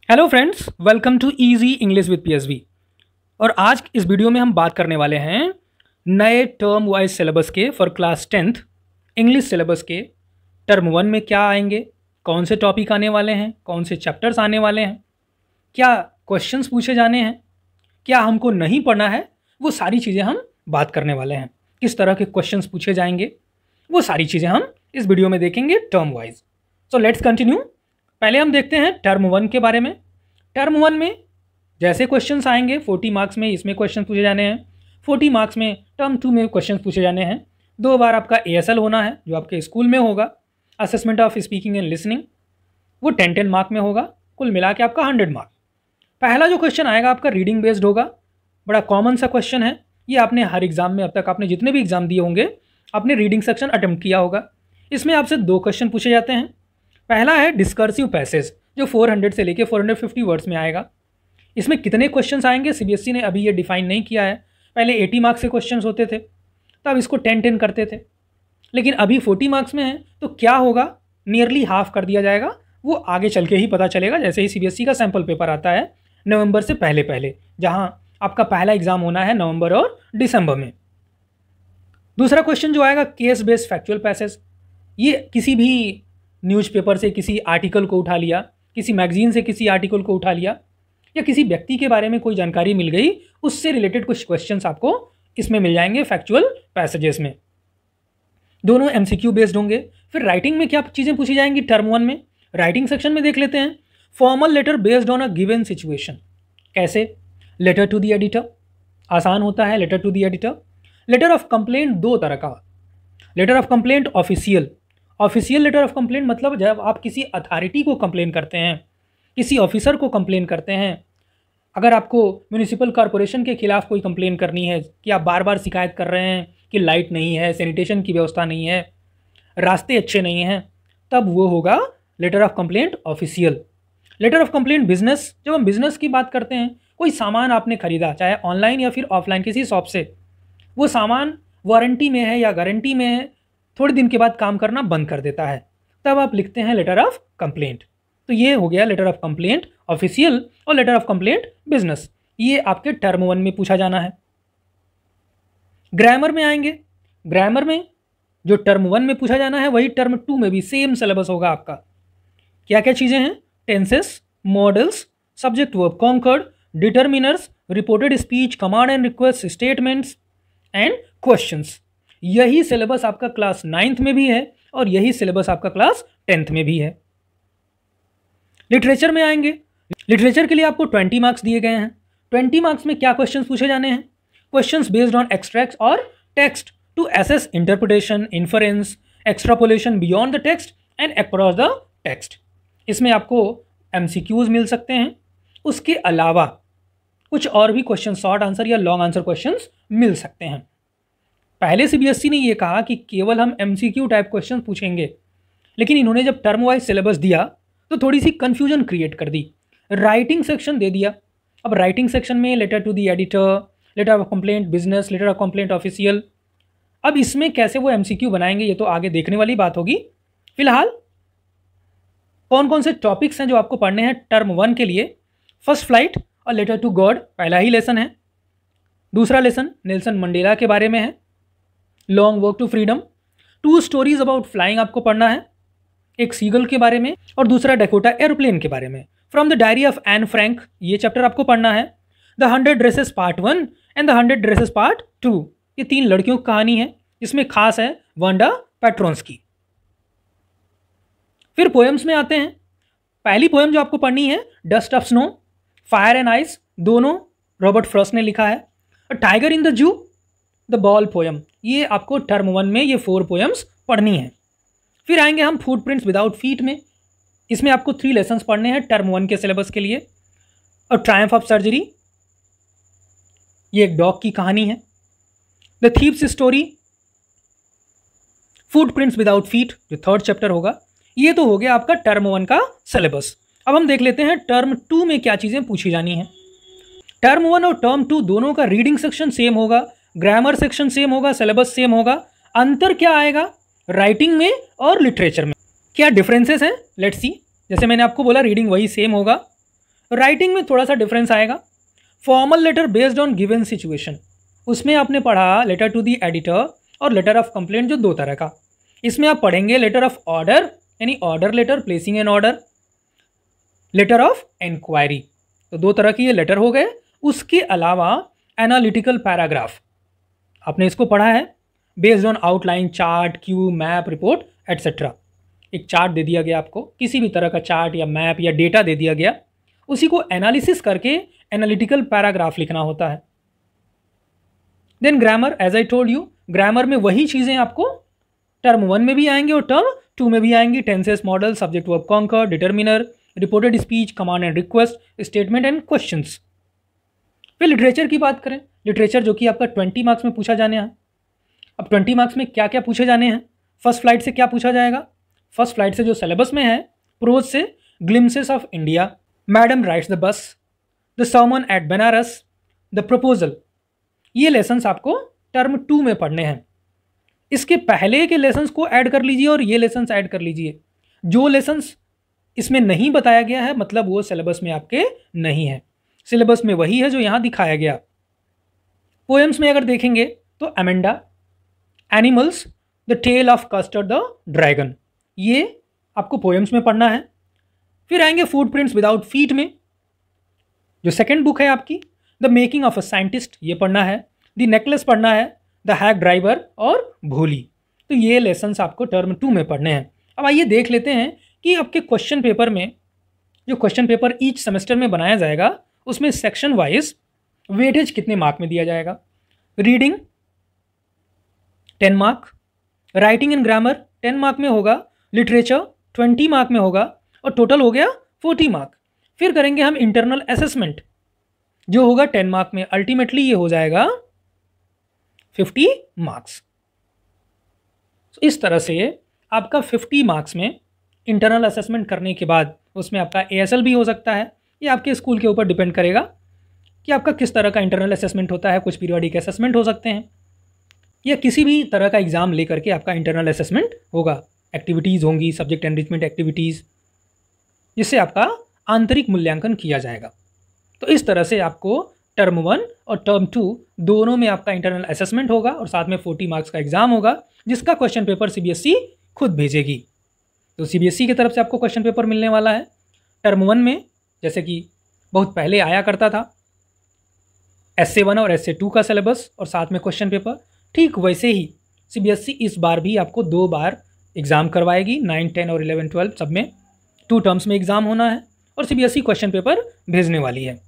Hello friends, welcome to easy English with PSV. और आज इस वीडियो में हम बात करने वाले हैं नए टर्म वाइज सिलेबस के for class 10th English syllabus के टर्म 1 में क्या आएंगे, कौन से टॉपिक आने वाले हैं, कौन से चैप्टर्स आने वाले हैं, क्या क्वेश्चंस पूछे जाने हैं, क्या हमको नहीं पढ़ना है, वो सारी चीज़ें हम बात करने वाले हैं। किस तरह के क्वेश्चंस पूछे जाएंगे वो सारी चीज़ें हम इस वीडियो में देखेंगे term wise. So let's continue. पहले हम देखते हैं टर्म 1 के बारे में। टर्म 1 में जैसे क्वेश्चंस आएंगे 40 मार्क्स में इसमें क्वेश्चन पूछे जाने हैं, 40 मार्क्स में टर्म 2 में क्वेश्चन पूछे जाने हैं। 2 बार आपका ASL होना है जो आपके स्कूल में होगा, assessment of speaking and listening, वो 10 मार्क में होगा। कुल मिला के आपका 100 मार्क। पहला जो क्वेश्चन आएगा आपका रीडिंग बेस्ड होगा। बड़ा कॉमन सा क्वेश्चन है ये, आपने हर एग्जाम में अब तक आपने जितने भी एग्जाम दिए होंगे आपने रीडिंग सेक्शन अटेम्प्ट किया होगा। इसमें आपसे 2 क्वेश्चन पूछे जाते हैं। पहला है डिस्कर्सिव पैसेज जो 400 से लेके 450 वर्ड्स में आएगा। इसमें कितने क्वेश्चंस आएंगे CBSE ने अभी ये डिफाइन नहीं किया है। पहले 80 मार्क्स के क्वेश्चंस होते थे तब इसको 10-10 करते थे, लेकिन अभी 40 मार्क्स में है तो क्या होगा, नियरली हाफ कर दिया जाएगा। वो आगे चल के ही पता चलेगा जैसे ही CBSE का सैम्पल पेपर आता है नवंबर से पहले जहाँ आपका पहला एग्जाम होना है नवंबर और दिसंबर में। दूसरा क्वेश्चन जो आएगा केस बेस्ड फैक्चुअल पैसेज। ये किसी भी न्यूज़पेपर से किसी आर्टिकल को उठा लिया, किसी मैगजीन से किसी आर्टिकल को उठा लिया, या किसी व्यक्ति के बारे में कोई जानकारी मिल गई, उससे रिलेटेड कुछ क्वेश्चंस आपको इसमें मिल जाएंगे फैक्चुअल पैसेजेस में। दोनों MCQ बेस्ड होंगे। फिर राइटिंग में क्या चीज़ें पूछी जाएंगी टर्म 1 में, राइटिंग सेक्शन में देख लेते हैं। Formal letter based on a given situation. कैसे? लेटर टू द एडिटर, आसान होता है letter to the editor. Letter of complaint 2 तरह का, letter of complaint official letter of complaint मतलब जब आप किसी अथॉरिटी को कंप्लेन करते हैं, किसी ऑफिसर को कंप्लेन करते हैं। अगर आपको म्यूनिसिपल कॉरपोरेशन के खिलाफ कोई कंप्लेन करनी है कि आप बार बार शिकायत कर रहे हैं कि लाइट नहीं है, सैनिटेशन की व्यवस्था नहीं है, रास्ते अच्छे नहीं हैं, तब वो होगा letter of complaint official. Letter of complaint business, जब हम बिजनेस की बात करते हैं, कोई सामान आपने खरीदा चाहे ऑनलाइन या फिर ऑफलाइन किसी शॉप से, वो सामान वारंटी में है या गारंटी में है, थोड़े दिन के बाद काम करना बंद कर देता है, तब आप लिखते हैं लेटर ऑफ कंप्लेंट। तो ये हो गया लेटर ऑफ कंप्लेंट ऑफिशियल और लेटर ऑफ कंप्लेंट बिजनेस। ये आपके टर्म 1 में पूछा जाना है। ग्रामर में आएंगे। ग्रामर में जो टर्म 1 में पूछा जाना है वही टर्म 2 में भी सेम सिलेबस होगा आपका। क्या क्या चीज़ें हैं? Tenses, modals, subject verb concord, determiners, reported speech, command and request, statements and questions. यही सिलेबस आपका क्लास 9th में भी है और यही सिलेबस आपका क्लास 10th में भी है। लिटरेचर में आएंगे। लिटरेचर के लिए आपको 20 मार्क्स दिए गए हैं। 20 मार्क्स में क्या क्वेश्चंस पूछे जाने हैं? क्वेश्चंस बेस्ड ऑन एक्सट्रैक्ट्स और text to assess interpretation, inference, extrapolation beyond the text and across the text. इसमें आपको MCQs मिल सकते हैं। उसके अलावा कुछ और भी क्वेश्चन, शॉर्ट आंसर या लॉन्ग आंसर क्वेश्चंस मिल सकते हैं। पहले CBSE ने ये कहा कि केवल हम MCQ टाइप क्वेश्चन पूछेंगे, लेकिन इन्होंने जब टर्म वाइज सिलेबस दिया तो थोड़ी सी कन्फ्यूजन क्रिएट कर दी। राइटिंग सेक्शन दे दिया। अब राइटिंग सेक्शन में letter to the editor, letter of complaint business, letter of complaint official. अब इसमें कैसे वो MCQ बनाएंगे ये तो आगे देखने वाली बात होगी। फिलहाल कौन कौन से टॉपिक्स हैं जो आपको पढ़ने हैं टर्म 1 के लिए? फर्स्ट फ्लाइट और लेटर टू गॉड पहला ही लेसन है। दूसरा लेसन नेल्सन मंडेला के बारे में है, long walk to freedom. 2 stories about flying आपको पढ़ना है, एक सीगल के बारे में और दूसरा डकोटा एयरप्लेन के बारे में। From the diary of Anne Frank ये चैप्टर आपको पढ़ना है। The 100 dresses part 1 and the 100 dresses part 2। ये 3 लड़कियों की कहानी है, इसमें खास है वांडा पैट्रोन्स की। फिर पोएम्स में आते हैं। पहली पोएम जो आपको पढ़नी है dust of snow, fire and ice, दोनों रॉबर्ट फ्रॉस्ट ने लिखा है। Tiger in the zoo, the ball poem. ये आपको टर्म 1 में ये 4 पोएम्स पढ़नी है। फिर आएंगे हम फुटप्रिंट्स विदाउट फीट में। इसमें आपको 3 लेसन्स पढ़ने हैं टर्म 1 के सिलेबस के लिए। और ट्रायम्फ ऑफ सर्जरी, ये एक डॉग की कहानी है। The thieves story, footprints without feet जो 3rd चैप्टर होगा। ये तो हो गया आपका टर्म 1 का सिलेबस। अब हम देख लेते हैं टर्म 2 में क्या चीज़ें पूछी जानी है। टर्म 1 और टर्म 2 दोनों का रीडिंग सेक्शन सेम होगा, ग्रामर सेक्शन सेम होगा, सिलेबस सेम होगा। अंतर क्या आएगा राइटिंग में और लिटरेचर में? क्या डिफरेंसेस हैं? Let's see. जैसे मैंने आपको बोला रीडिंग वही सेम होगा, राइटिंग में थोड़ा सा डिफरेंस आएगा। Formal letter based on given situation, उसमें आपने पढ़ा लेटर टू द एडिटर और लेटर ऑफ कंप्लेंट, जो दो तरह का। इसमें आप पढ़ेंगे लेटर ऑफ ऑर्डर यानी order letter, placing an order, letter of inquiry, तो दो तरह के ये लेटर हो गए। उसके अलावा एनालिटिकल पैराग्राफ, आपने इसको पढ़ा है, based on outline, chart, Q, map, report etcetera. एक चार्ट दे दिया गया आपको, किसी भी तरह का चार्ट या मैप या डेटा दे दिया गया, उसी को एनालिसिस करके एनालिटिकल पैराग्राफ लिखना होता है। Then grammar, as I told you, grammar में वही चीज़ें आपको टर्म 1 में भी आएंगी और टर्म 2 में भी आएंगी। Tenses, model, subject, verb, conquer, determiner, reported speech, command and request, statement and questions. फिर लिटरेचर की बात करें, लिटरेचर जो कि आपका 20 मार्क्स में पूछा जाने है। अब 20 मार्क्स में क्या क्या पूछे जाने हैं? फर्स्ट फ्लाइट से क्या पूछा जाएगा? फर्स्ट फ्लाइट से जो सिलेबस में है, प्रोज से glimpses of India, madam rides the bus, the sermon at Benares, the proposal, ये लेसन्स आपको टर्म 2 में पढ़ने हैं। इसके पहले के लेसन्स को ऐड कर लीजिए और ये लेसन्स ऐड कर लीजिए। जो लेसन्स इसमें नहीं बताया गया है मतलब वो सिलेबस में आपके नहीं है, सिलेबस में वही है जो यहाँ दिखाया गया। पोएम्स में अगर देखेंगे तो Amanda, animals, the tale of custard the dragon, ये आपको पोएम्स में पढ़ना है। फिर आएंगे फुटप्रिंट्स विदाउट फीट में, जो सेकंड बुक है आपकी, the making of a scientist, ये पढ़ना है। द नेकलेस पढ़ना है, द हैक ड्राइवर और भोली। तो ये लेसन्स आपको टर्म 2 में पढ़ने हैं। अब आइए देख लेते हैं कि आपके क्वेश्चन पेपर में, जो क्वेश्चन पेपर ईच सेमेस्टर में बनाया जाएगा, उसमें सेक्शन वाइज वेटेज कितने मार्क में दिया जाएगा। Reading 10 mark, writing and grammar 10 mark में होगा, लिटरेचर 20 मार्क में होगा और टोटल हो गया 40 मार्क। फिर करेंगे हम इंटरनल असेसमेंट जो होगा 10 मार्क में, अल्टीमेटली ये हो जाएगा 50 मार्क्स। इस तरह से आपका 50 मार्क्स में इंटरनल असेसमेंट करने के बाद उसमें आपका ASL भी हो सकता है। ये आपके स्कूल के ऊपर डिपेंड करेगा कि आपका किस तरह का इंटरनल असेसमेंट होता है। कुछ पीरियोडिक असेसमेंट हो सकते हैं या किसी भी तरह का एग्ज़ाम लेकर के आपका इंटरनल असेसमेंट होगा। एक्टिविटीज़ होंगी, सब्जेक्ट एनरिचमेंट एक्टिविटीज़, जिससे आपका आंतरिक मूल्यांकन किया जाएगा। तो इस तरह से आपको टर्म 1 और टर्म 2 दोनों में आपका इंटरनल असेसमेंट होगा और साथ में 40 मार्क्स का एग्जाम होगा, जिसका क्वेश्चन पेपर CBSE खुद भेजेगी। तो CBSE की तरफ से आपको क्वेश्चन पेपर मिलने वाला है। टर्म 1 में जैसे कि बहुत पहले आया करता था Essay 1 और Essay 2 का सिलेबस और साथ में क्वेश्चन पेपर, ठीक वैसे ही CBSE इस बार भी आपको 2 बार एग्ज़ाम करवाएगी। 9, 10 और 11, 12 सब में 2 टर्म्स में एग्ज़ाम होना है और CBSE क्वेश्चन पेपर भेजने वाली है।